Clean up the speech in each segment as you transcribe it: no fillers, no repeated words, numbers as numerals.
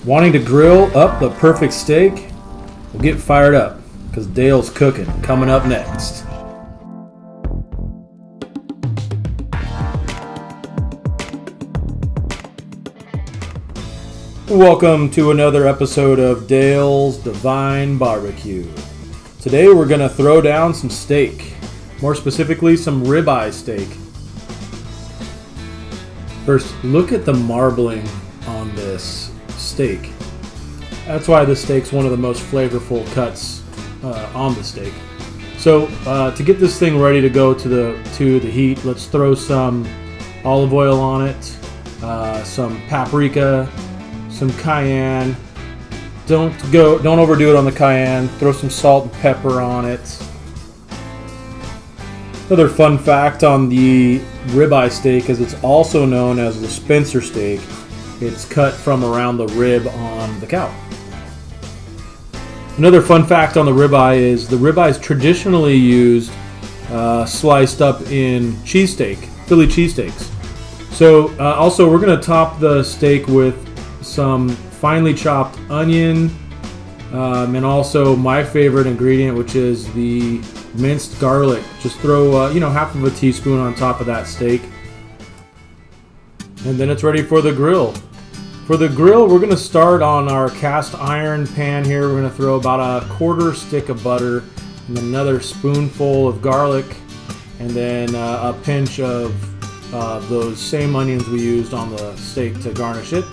Wanting to grill up the perfect steak? Well, get fired up, because Dale's cooking, coming up next. Welcome to another episode of Dale's Divine Barbecue. Today we're going to throw down some steak, more specifically some ribeye steak. First, look at the marbling on this steak. That's why this steak's one of the most flavorful cuts on the steak. So to get this thing ready to go to the heat, let's throw some olive oil on it, some paprika, some cayenne. Don't overdo it on the cayenne. Throw some salt and pepper on it. Another fun fact on the ribeye steak is it's also known as the Spencer steak. It's cut from around the rib on the cow. Another fun fact on the ribeye is the ribeye is traditionally used sliced up in cheesesteak, Philly cheesesteaks. So also we're going to top the steak with some finely chopped onion and also my favorite ingredient, which is the minced garlic. Just throw half of a teaspoon on top of that steak, and then it's ready for the grill. For the grill, we're going to start on our cast iron pan here. We're going to throw about a quarter stick of butter and then another spoonful of garlic, and then a pinch of those same onions we used on the steak to garnish it.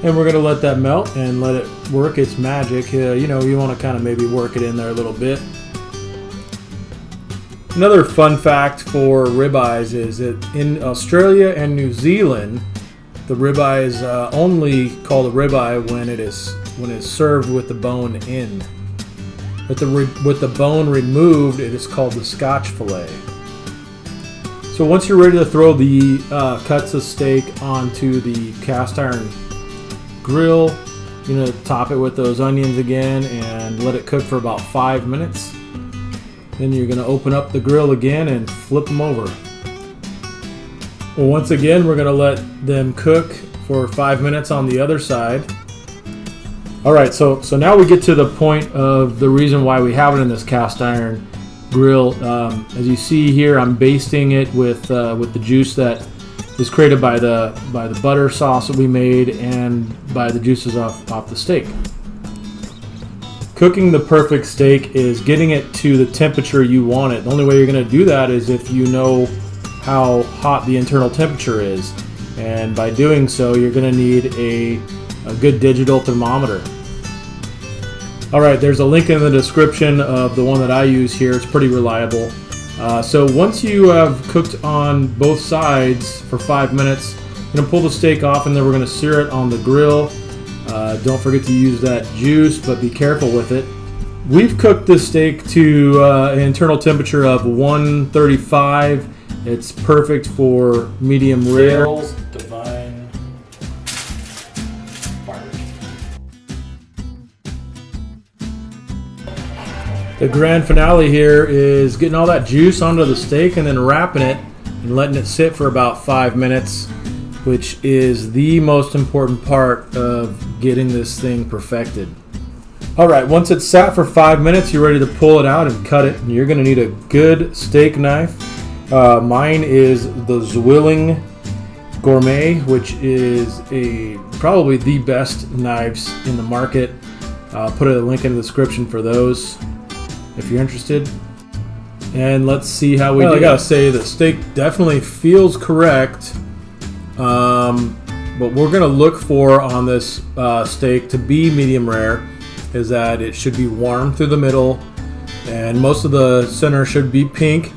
And we're going to let that melt and let it work its magic. You want to kind of maybe work it in there a little bit. Another fun fact for ribeyes is that in Australia and New Zealand, the ribeye is only called a ribeye when it's served with the bone in. With the bone removed, it is called the Scotch fillet. So once you're ready to throw the cuts of steak onto the cast iron grill, you're going to top it with those onions again and let it cook for about 5 minutes. Then you're going to open up the grill again and flip them over. Well, once again, we're going to let them cook for 5 minutes on the other side. Alright, so now we get to the point of the reason why we have it in this cast iron grill. As you see here, I'm basting it with the juice that is created by the butter sauce that we made and by the juices off the steak. Cooking the perfect steak is getting it to the temperature you want it. The only way you're going to do that is if you know how hot the internal temperature is, and by doing so you're going to need a good digital thermometer. Alright, there's a link in the description of the one that I use here. It's pretty reliable. So once you have cooked on both sides for 5 minutes, you're going to pull the steak off and then we're going to sear it on the grill. Don't forget to use that juice, but be careful with it. We've cooked this steak to an internal temperature of 135. It's perfect for medium rare. Dale's Divine Barbecue. The grand finale here is getting all that juice onto the steak and then wrapping it and letting it sit for about 5 minutes, which is the most important part of getting this thing perfected. Alright, once it's sat for 5 minutes, you're ready to pull it out and cut it. And you're going to need a good steak knife. Mine is the Zwilling Gourmet, which is probably the best knives in the market. I'll put a link in the description for those if you're interested. And let's see how we do. I gotta say, the steak definitely feels correct. What we're gonna look for on this steak to be medium rare is that it should be warm through the middle, and most of the center should be pink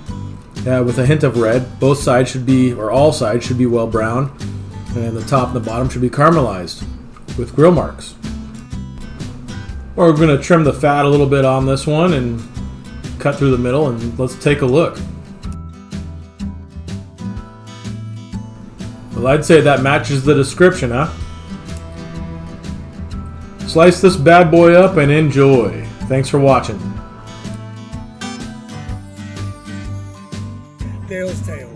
with a hint of red. Both sides should be, or all sides should be well brown, and the top and the bottom should be caramelized with grill marks. We're going to trim the fat a little bit on this one and cut through the middle, and let's take a look. Well, I'd say that matches the description, huh? Slice this bad boy up and enjoy. Thanks for watching. Dale's Tale.